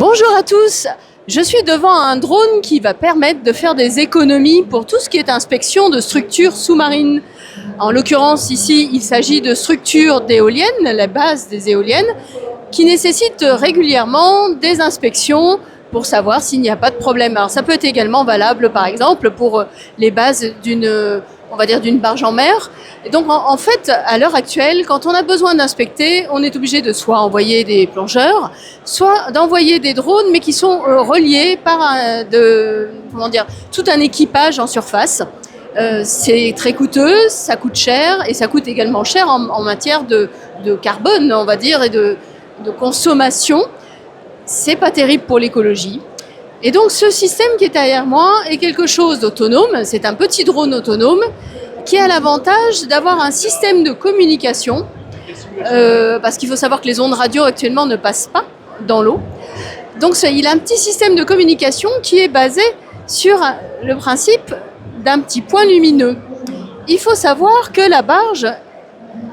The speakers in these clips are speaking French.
Bonjour à tous, je suis devant un drone qui va permettre de faire des économies pour tout ce qui est inspection de structures sous-marines. En l'occurrence ici, il s'agit de structures d'éoliennes, la base des éoliennes, qui nécessitent régulièrement des inspections pour savoir s'il n'y a pas de problème. Alors ça peut être également valable par exemple pour les bases d'une barge en mer. Et donc en fait, à l'heure actuelle, quand on a besoin d'inspecter, on est obligé de soit envoyer des plongeurs, soit d'envoyer des drones, mais qui sont reliés par tout un équipage en surface. C'est très coûteux, ça coûte cher, et ça coûte également cher en matière de carbone, on va dire, et de consommation. C'est pas terrible pour l'écologie. Et donc ce système qui est derrière moi est quelque chose d'autonome, c'est un petit drone autonome qui a l'avantage d'avoir un système de communication, parce qu'il faut savoir que les ondes radio actuellement ne passent pas dans l'eau. Donc il a un petit système de communication qui est basé sur le principe d'un petit point lumineux. Il faut savoir que la barge a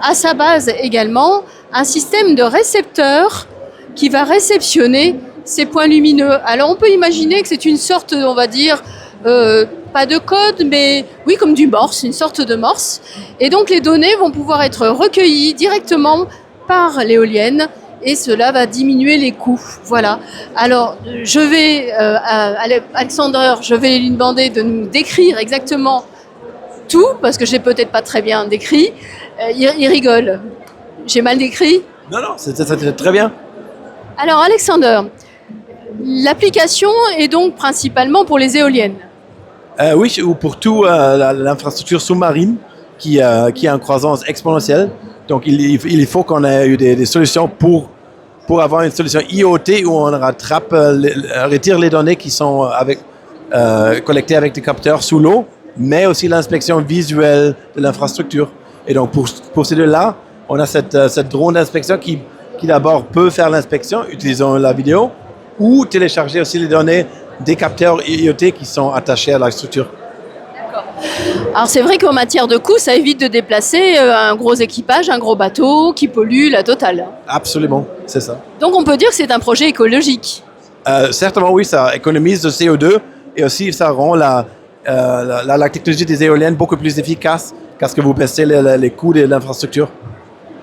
à sa base également un système de récepteurs qui va réceptionner ces points lumineux. Alors on peut imaginer que c'est une sorte, on va dire, pas de code, mais oui, comme du morse, une sorte de morse. Et donc les données vont pouvoir être recueillies directement par l'éolienne et cela va diminuer les coûts. Voilà. Alors je vais, Alexander, je vais lui demander de nous décrire exactement tout, parce que j'ai peut-être pas très bien décrit. Il rigole. J'ai mal décrit ? Non, c'était très bien. Alors Alexander, l'application est donc principalement pour les éoliennes. Oui, ou pour tout l'infrastructure sous-marine qui a une croissance exponentielle. Donc il faut qu'on ait eu des solutions pour avoir une solution IoT où on retire les données qui sont collectées avec des capteurs sous l'eau, mais aussi l'inspection visuelle de l'infrastructure. Et donc pour ces deux-là, on a cette drone d'inspection qui d'abord peut faire l'inspection utilisant la vidéo ou télécharger aussi les données des capteurs IoT qui sont attachés à la structure. D'accord. Alors c'est vrai qu'en matière de coût, ça évite de déplacer un gros équipage, un gros bateau qui pollue la totale. Absolument, c'est ça. Donc on peut dire que c'est un projet écologique. Certainement oui, ça économise de CO2 et aussi ça rend la technologie des éoliennes beaucoup plus efficace parce que vous baissez les coûts de l'infrastructure.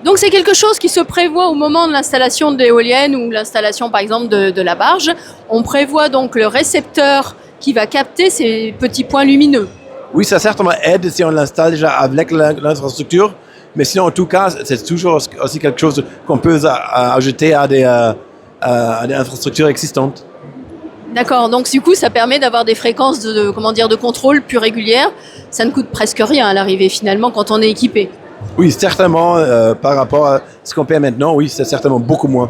Donc c'est quelque chose qui se prévoit au moment de l'installation de l'éolienne ou l'installation par exemple de la barge. On prévoit donc le récepteur qui va capter ces petits points lumineux. Oui, ça certainement aide si on l'installe déjà avec l'infrastructure, mais sinon en tout cas c'est toujours aussi quelque chose qu'on peut ajouter à des infrastructures existantes. D'accord, donc du coup ça permet d'avoir des fréquences de contrôle plus régulières. Ça ne coûte presque rien à l'arrivée finalement quand on est équipé. Oui, certainement, par rapport à ce qu'on paie maintenant, oui, c'est certainement beaucoup moins.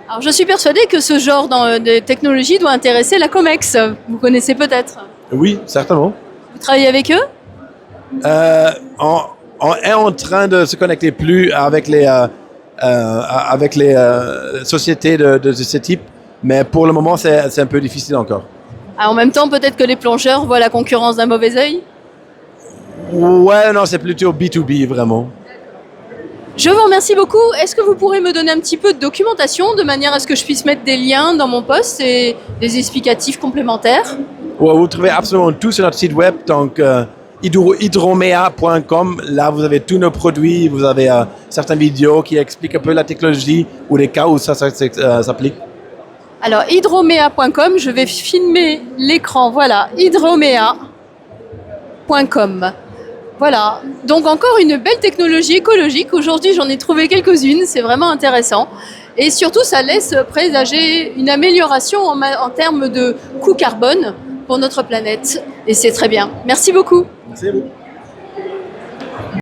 Alors, je suis persuadée que ce genre de technologie doit intéresser la COMEX. Vous connaissez peut-être ? Oui, certainement. Vous travaillez avec eux ? On est en train de se connecter plus avec les sociétés de ce type, mais pour le moment, c'est un peu difficile encore. En même temps, peut-être que les plongeurs voient la concurrence d'un mauvais œil ? Ouais, non, c'est plutôt B2B, vraiment. Je vous remercie beaucoup. Est-ce que vous pourrez me donner un petit peu de documentation de manière à ce que je puisse mettre des liens dans mon post et des explicatifs complémentaires ? Ouais, vous trouvez absolument tout sur notre site web, donc hydromea.com. Là, vous avez tous nos produits, vous avez certaines vidéos qui expliquent un peu la technologie ou les cas où ça s'applique. Alors, hydromea.com, je vais filmer l'écran. Voilà, hydromea.com. Voilà, donc encore une belle technologie écologique. Aujourd'hui, j'en ai trouvé quelques-unes, c'est vraiment intéressant. Et surtout, ça laisse présager une amélioration en termes de coût carbone pour notre planète. Et c'est très bien. Merci beaucoup. Merci à vous.